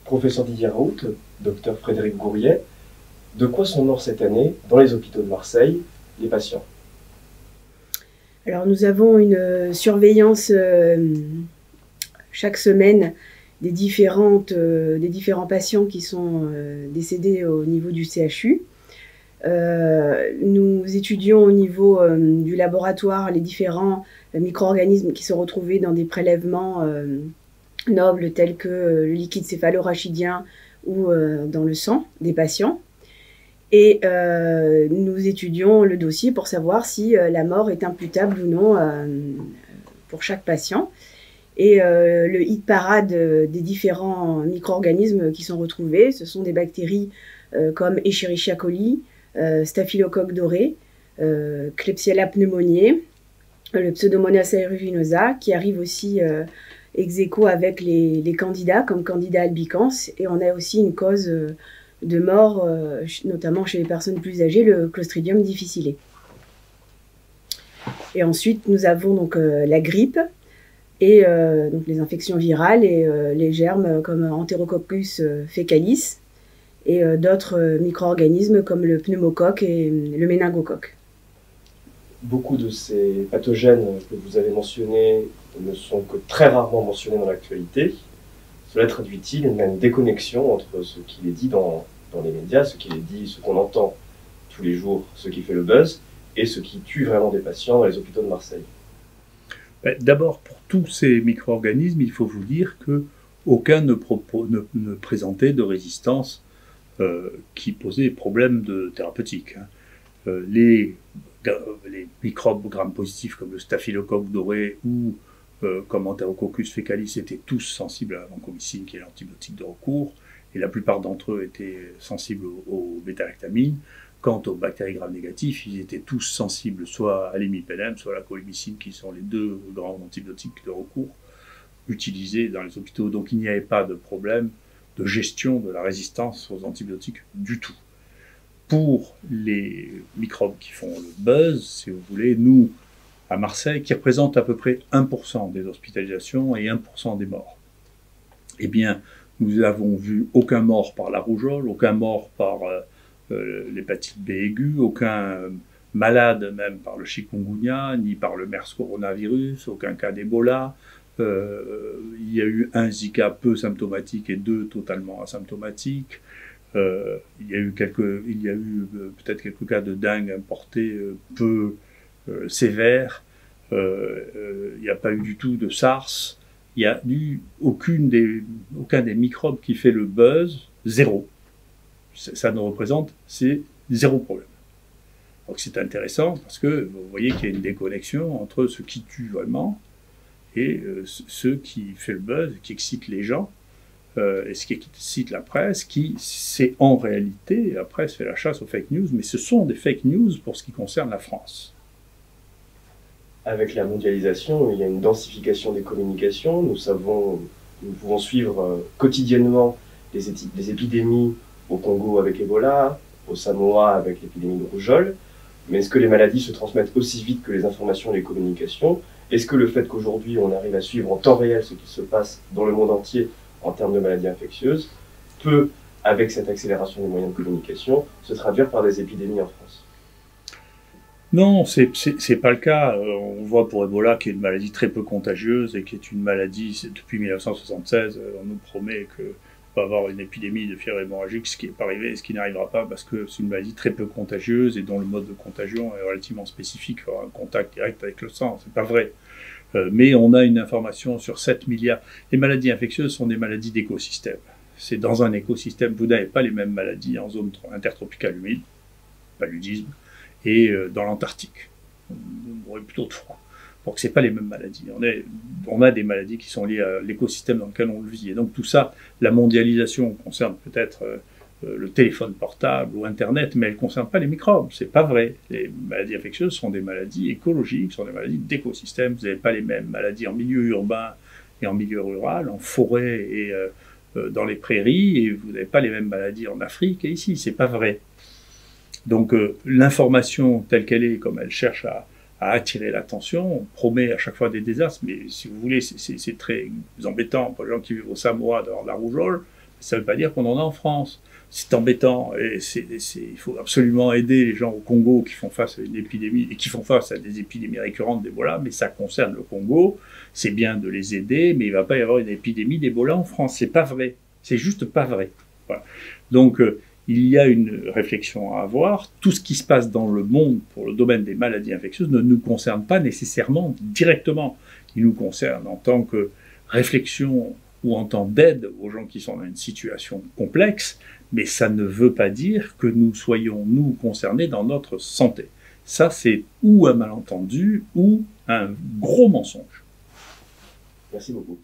Professeur Didier Raoult, docteur Frédéric Gouriet, de quoi sont morts cette année, dans les hôpitaux de Marseille, les patients? Alors nous avons une surveillance chaque semaine des différents patients qui sont décédés au niveau du CHU. Nous étudions au niveau du laboratoire les différents micro-organismes qui sont retrouvés dans des prélèvements nobles tels que le liquide céphalorachidien ou dans le sang des patients. Et nous étudions le dossier pour savoir si la mort est imputable ou non pour chaque patient. Et le hit parade des différents micro-organismes qui sont retrouvés, ce sont des bactéries comme Escherichia coli, Staphylocoque doré, Klebsiella pneumoniae, le Pseudomonas aeruginosa, qui arrive aussi ex aequo avec les candidats comme Candida albicans. Et on a aussi une cause de mort, notamment chez les personnes plus âgées, le Clostridium difficile. Et ensuite, nous avons donc la grippe et donc les infections virales et les germes comme Enterococcus faecalis et d'autres micro-organismes comme le pneumocoque et le méningocoque. Beaucoup de ces pathogènes que vous avez mentionnés ne sont que très rarement mentionnés dans l'actualité. Cela traduit-il une déconnexion entre ce qui est dit dans les médias, ce qui est dit, ce qu'on entend tous les jours, ce qui fait le buzz, et ce qui tue vraiment des patients dans les hôpitaux de Marseille? D'abord, pour tous ces micro-organismes, il faut vous dire qu'aucun ne présentait de résistance qui posait problème thérapeutique. Les microbes gram-positifs comme le staphylocoque doré ou comme Enterococcus faecalis étaient tous sensibles à la vancomycine, qui est l'antibiotique de recours, et la plupart d'entre eux étaient sensibles aux bêta-lactamines. Quant aux bactéries gram-négatifs, ils étaient tous sensibles soit à l'imipénem, soit à la colimycine, qui sont les deux grands antibiotiques de recours utilisés dans les hôpitaux. Donc il n'y avait pas de problème de gestion de la résistance aux antibiotiques du tout. Pour les microbes qui font le buzz, si vous voulez, nous, à Marseille, qui représentent à peu près 1% des hospitalisations et 1% des morts, eh bien, nous n'avons vu aucun mort par la rougeole, aucun mort par l'hépatite B aiguë, aucun malade même par le chikungunya, ni par le MERS coronavirus, aucun cas d'Ebola. Il y a eu un Zika peu symptomatique et 2 totalement asymptomatiques. Il y a eu peut-être quelques cas de dengue importés peu sévères. Il n'y a pas eu du tout de SARS. Il n'y a eu aucun des microbes qui fait le buzz, zéro. Ça ne représente, c'est zéro problème. Donc c'est intéressant parce que vous voyez qu'il y a une déconnexion entre ce qui tue vraiment et ce qui fait le buzz, qui excite les gens, et ce qui excite la presse, qui c'est en réalité, la presse fait la chasse aux fake news, mais ce sont des fake news pour ce qui concerne la France. Avec la mondialisation, il y a une densification des communications. Nous pouvons suivre quotidiennement les épidémies au Congo avec Ebola, au Samoa avec l'épidémie de rougeole. Mais est-ce que les maladies se transmettent aussi vite que les informations et les communications? Est-ce que le fait qu'aujourd'hui on arrive à suivre en temps réel ce qui se passe dans le monde entier en termes de maladies infectieuses peut, avec cette accélération des moyens de communication, se traduire par des épidémies en France? Non, c'est pas le cas. On voit pour Ebola qui est une maladie très peu contagieuse et qui est une maladie, depuis 1976, on nous promet que va avoir une épidémie de fièvre hémorragique, ce qui n'est pas arrivé et ce qui n'arrivera pas parce que c'est une maladie très peu contagieuse et dont le mode de contagion est relativement spécifique, avoir un contact direct avec le sang, c'est pas vrai. Mais on a une information sur 7 milliards. Les maladies infectieuses sont des maladies d'écosystème. C'est dans un écosystème, vous n'avez pas les mêmes maladies en zone intertropicale humide, paludisme, et dans l'Antarctique. On aurait plutôt de froid. Donc c'est pas les mêmes maladies. On a des maladies qui sont liées à l'écosystème dans lequel on vit. Et donc tout ça, la mondialisation concerne peut-être le téléphone portable ou Internet, mais elle ne concerne pas les microbes. C'est pas vrai. Les maladies infectieuses sont des maladies écologiques, sont des maladies d'écosystème. Vous n'avez pas les mêmes maladies en milieu urbain et en milieu rural, en forêt et dans les prairies, et vous n'avez pas les mêmes maladies en Afrique et ici. C'est pas vrai. Donc l'information telle qu'elle est, comme elle cherche à attirer l'attention, on promet à chaque fois des désastres, mais si vous voulez, c'est très embêtant pour les gens qui vivent au Samoa d'avoir de la rougeole, Ça ne veut pas dire qu'on en a en France. C'est embêtant et il faut absolument aider les gens au Congo qui font face à une épidémie et qui font face à des épidémies récurrentes d'Ebola, mais ça concerne le Congo. C'est bien de les aider, mais il ne va pas y avoir une épidémie d'Ebola en France. C'est pas vrai. C'est juste pas vrai. Voilà. Donc, il y a une réflexion à avoir. Tout ce qui se passe dans le monde pour le domaine des maladies infectieuses ne nous concerne pas nécessairement directement. Il nous concerne en tant que réflexion ou en tant d'aide aux gens qui sont dans une situation complexe, mais ça ne veut pas dire que nous soyons, nous, concernés dans notre santé. Ça, c'est ou un malentendu ou un gros mensonge. Merci beaucoup.